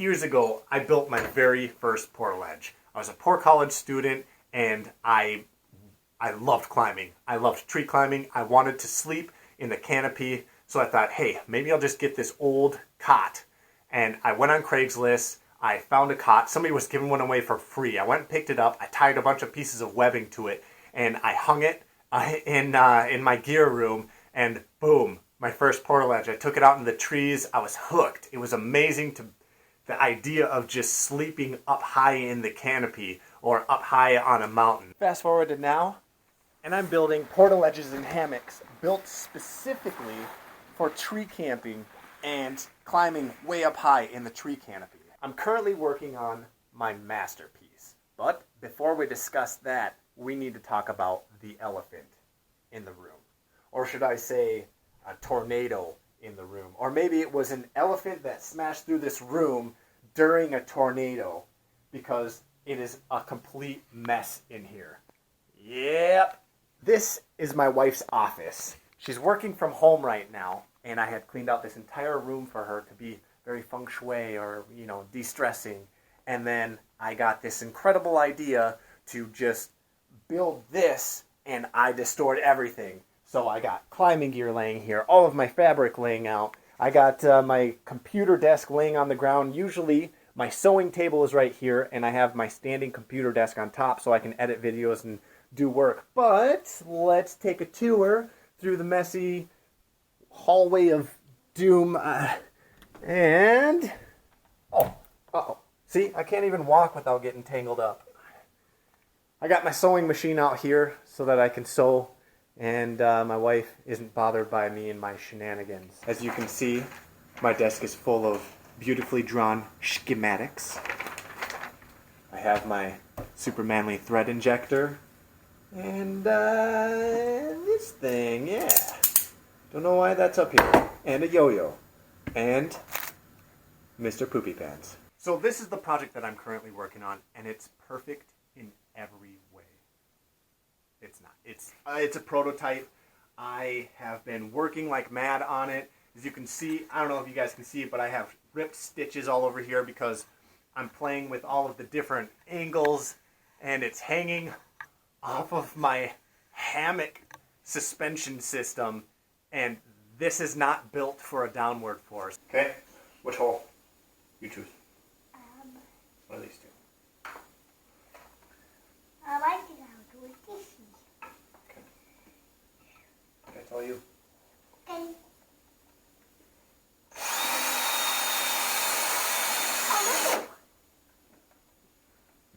years ago, I built my very first portaledge. I was a poor college student, and I loved climbing. I loved tree climbing. I wanted to sleep in the canopy, so I thought, hey, maybe I'll just get this old cot. And I went on Craigslist. I found a cot. Somebody was giving one away for free. I went and picked it up. I tied a bunch of pieces of webbing to it, and I hung it in my gear room, and boom, my first portaledge. I took it out in the trees. I was hooked. It was amazing the idea of just sleeping up high in the canopy or up high on a mountain. Fast forward to now, and I'm building portaledges and hammocks built specifically for tree camping and climbing way up high in the tree canopy. I'm currently working on my masterpiece, but before we discuss that, we need to talk about the elephant in the room. Or should I say, a tornado in the room. Or maybe it was an elephant that smashed through this room during a tornado, because it is a complete mess in here. Yep. This is my wife's office. She's working from home right now, and I had cleaned out this entire room for her to be very feng shui or, de-stressing. And then I got this incredible idea to just build this, and I distorted everything. So I got climbing gear laying here, all of my fabric laying out. I got my computer desk laying on the ground. Usually my sewing table is right here, and I have my standing computer desk on top so I can edit videos and do work. But let's take a tour through the messy hallway of doom. See, I can't even walk without getting tangled up. I got my sewing machine out here so that I can sew, and my wife isn't bothered by me and my shenanigans. As you can see, my desk is full of beautifully drawn schematics. I have my super manly thread injector, and this thing, yeah. Don't know why that's up here. And a yo-yo. And Mr. Poopy Pants. So this is the project that I'm currently working on, and it's perfect in every way. It's not. It's a prototype. I have been working like mad on it. As you can see, I don't know if you guys can see it, but I have ripped stitches all over here because I'm playing with all of the different angles, and it's hanging off of my hammock suspension system, and this is not built for a downward force. Okay, which hole? You choose. One of these two. I like it out with this. Okay. That's all you. Okay.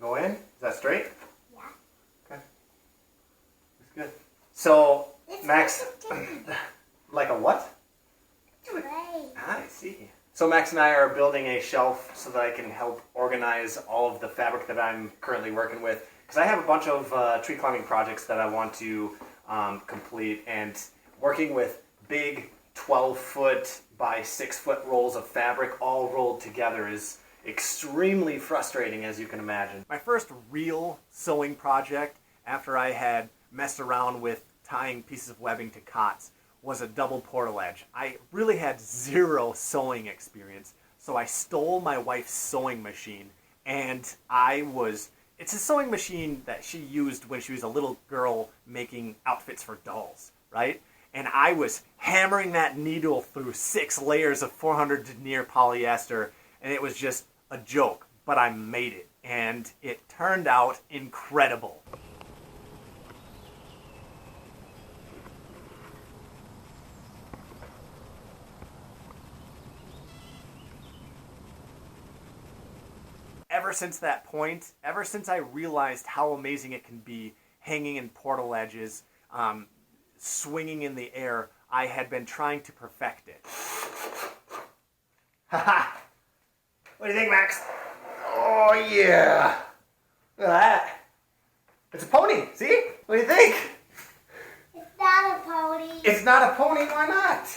Go in? Is that straight? Yeah. Okay. That's good. So, It's Max, like a what? Tray. I see. So Max and I are building a shelf so that I can help organize all of the fabric that I'm currently working with. Because I have a bunch of tree climbing projects that I want to complete, and working with big 12-foot by 6-foot rolls of fabric all rolled together is extremely frustrating, as you can imagine. My first real sewing project, after I had messed around with tying pieces of webbing to cots, was a double portaledge. I really had zero sewing experience, so I stole my wife's sewing machine, and it's a sewing machine that she used when she was a little girl making outfits for dolls, right? And I was hammering that needle through 6 layers of 400 denier polyester, and it was just a joke, but I made it, and it turned out incredible. Ever since that point, ever since I realized how amazing it can be hanging in portaledges, swinging in the air, I had been trying to perfect it. Haha! What do you think, Max? Oh, yeah! Look at that! It's a pony! See? What do you think? It's not a pony. It's not a pony? Why not?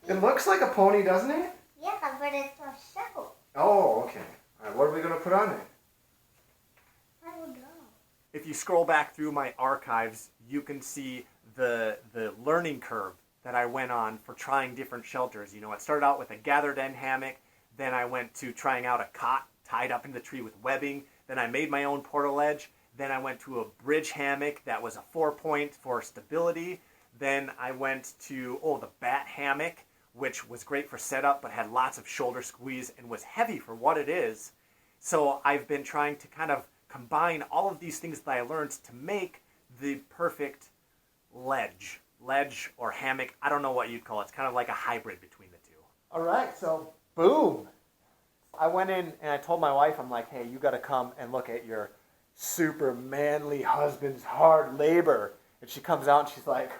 It looks like a pony, doesn't it? Yeah, but it's a show. Oh, okay. All right, what are we going to put on it? I don't know. If you scroll back through my archives, you can see the learning curve that I went on for trying different shelters. You know, it started out with a gathered end hammock, Then I went to trying out a cot tied up in the tree with webbing. Then I made my own portaledge. Then I went to a bridge hammock that was a 4-point for stability. Then I went to, the bat hammock, which was great for setup, but had lots of shoulder squeeze and was heavy for what it is. So I've been trying to kind of combine all of these things that I learned to make the perfect ledge or hammock. I don't know what you'd call it. It's kind of like a hybrid between the two. All right, so boom. I went in and I told my wife, I'm like, hey, you got to come and look at your super manly husband's hard labor. And she comes out and she's like,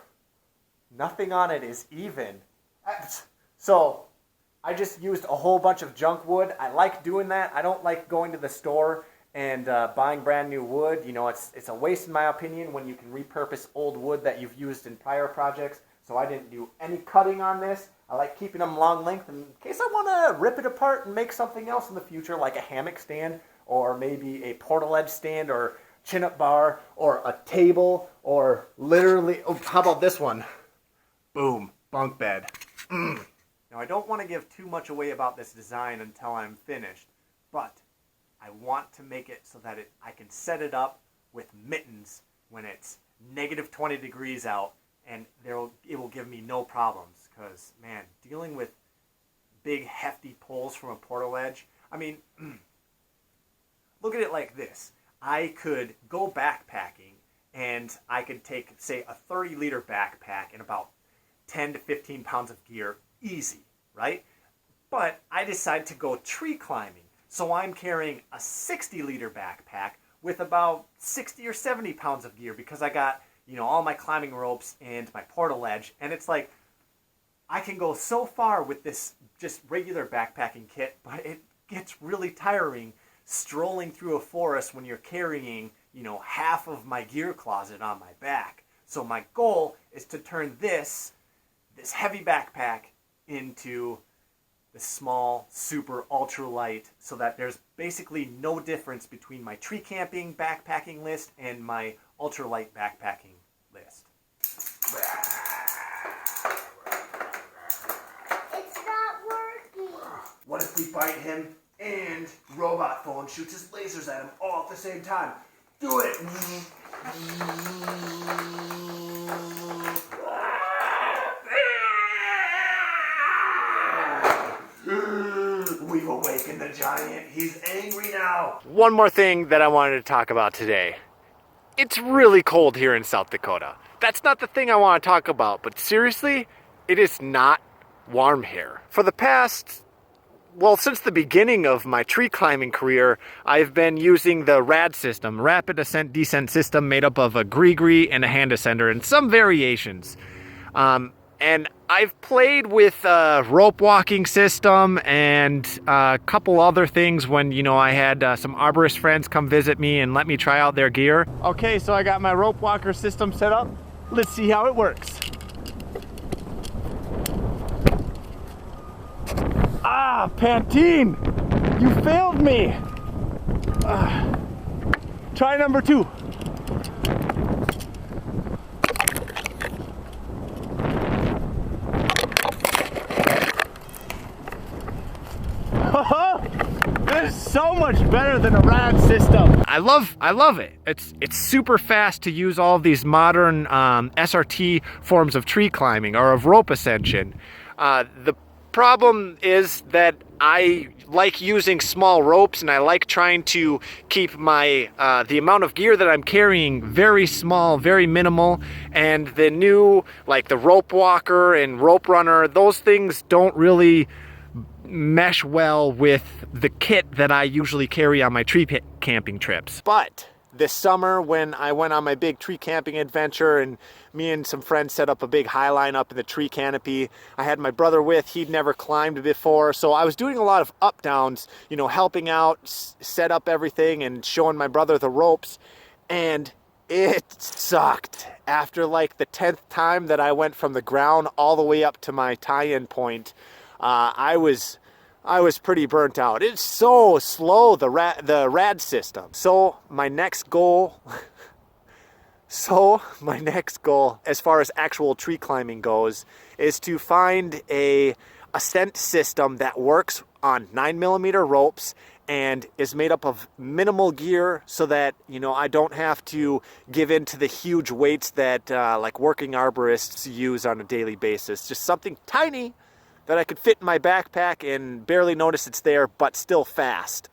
nothing on it is even. So I just used a whole bunch of junk wood. I like doing that. I don't like going to the store and buying brand new wood. You know, it's a waste in my opinion when you can repurpose old wood that you've used in prior projects. So I didn't do any cutting on this. I like keeping them long length in case I want to rip it apart and make something else in the future, like a hammock stand or maybe a portaledge stand or chin-up bar or a table or literally, how about this one? Boom, bunk bed. Now I don't want to give too much away about this design until I'm finished, but I want to make it so that I can set it up with mittens when it's negative 20 degrees out, and it will give me no problems. Because, man, dealing with big, hefty poles from a portaledge, I mean, look at it like this. I could go backpacking, and I could take, say, a 30-liter backpack and about 10 to 15 pounds of gear, easy, right? But I decided to go tree climbing. So I'm carrying a 60-liter backpack with about 60 or 70 pounds of gear because I got, all my climbing ropes and my portaledge. And it's like, I can go so far with this just regular backpacking kit, but it gets really tiring strolling through a forest when you're carrying, half of my gear closet on my back. So my goal is to turn this heavy backpack into the small, super ultralight, so that there's basically no difference between my tree camping backpacking list and my ultralight backpacking list. It's not working. What if we bite him and robot phone shoots his lasers at him all at the same time? Do it! We've awakened the giant. He's angry now. One more thing that I wanted to talk about today. It's really cold here in South Dakota. That's not the thing I want to talk about, but seriously, it is not warm here. For the past, since the beginning of my tree climbing career, I've been using the RAD system, Rapid Ascent Descent System, made up of a gree and a hand ascender and some variations. And I've played with a rope walking system and a couple other things when, I had some arborist friends come visit me and let me try out their gear. Okay, so I got my rope walker system set up. Let's see how it works. Ah, Pantin! You failed me! Try number 2. This is so much better than a RAD system. I love it. It's super fast to use all of these modern SRT forms of tree climbing or of rope ascension. The problem is that I like using small ropes, and I like trying to keep my the amount of gear that I'm carrying very small, very minimal. And the new, like the rope walker and rope runner, those things don't really mesh well with the kit that I usually carry on my tree camping trips. But this summer, when I went on my big tree camping adventure and me and some friends set up a big Highline up in the tree canopy, I had my brother with. He'd never climbed before, so I was doing a lot of up downs, helping out, set up everything and showing my brother the ropes, and it sucked. After like the 10th time that I went from the ground all the way up to my tie-in point, I was pretty burnt out. It's so slow, the RAD system. So my next goal as far as actual tree climbing goes is to find a ascent system that works on 9mm ropes and is made up of minimal gear so that, you know, I don't have to give in to the huge weights that like working arborists use on a daily basis. Just something tiny that I could fit in my backpack and barely notice it's there, but still fast.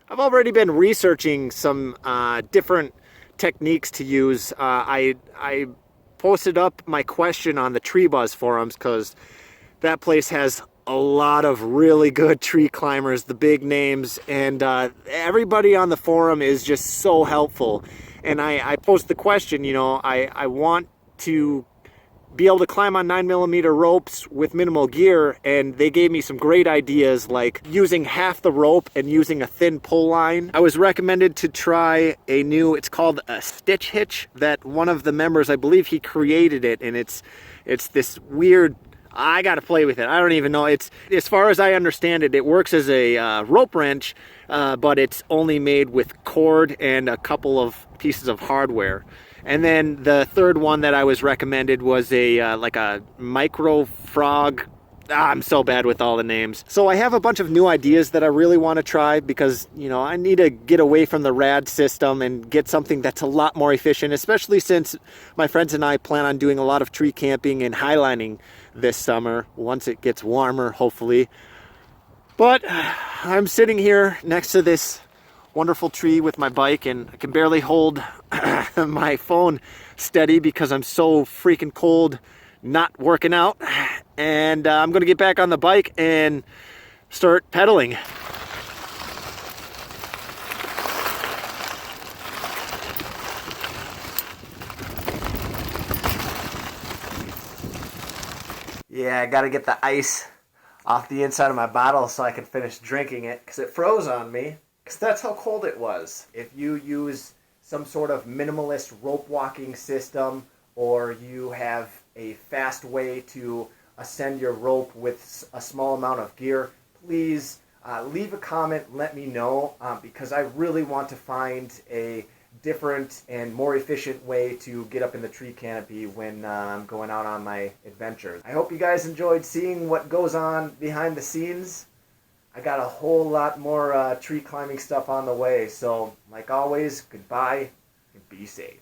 I've already been researching some different techniques to use. I posted up my question on the Tree Buzz forums because that place has a lot of really good tree climbers, the big names, and everybody on the forum is just so helpful. And I posed the question, you know, I want to be able to climb on 9mm ropes with minimal gear, and they gave me some great ideas like using half the rope and using a thin pull line. I was recommended to try a new, it's called a stitch hitch, that one of the members, I believe he created it, and it's this weird, I gotta play with it, I don't even know. It's, as far as I understand it, it works as a rope wrench, but it's only made with cord and a couple of pieces of hardware. And then the third one that I was recommended was a like a micro frog. I'm so bad with all the names. So I have a bunch of new ideas that I really want to try because, you know, I need to get away from the rad system and get something that's a lot more efficient, especially since my friends and I plan on doing a lot of tree camping and highlining this summer once it gets warmer, hopefully. But I'm sitting here next to this wonderful tree with my bike, and I can barely hold my phone steady because I'm so freaking cold not working out. And I'm gonna get back on the bike and start pedaling. Yeah, I gotta get the ice off the inside of my bottle so I can finish drinking it because it froze on me. Because that's how cold it was. If you use some sort of minimalist rope walking system, or you have a fast way to ascend your rope with a small amount of gear, please leave a comment, let me know, because I really want to find a different and more efficient way to get up in the tree canopy when I'm going out on my adventures. I hope you guys enjoyed seeing what goes on behind the scenes. I got a whole lot more tree climbing stuff on the way, so like always, goodbye and be safe.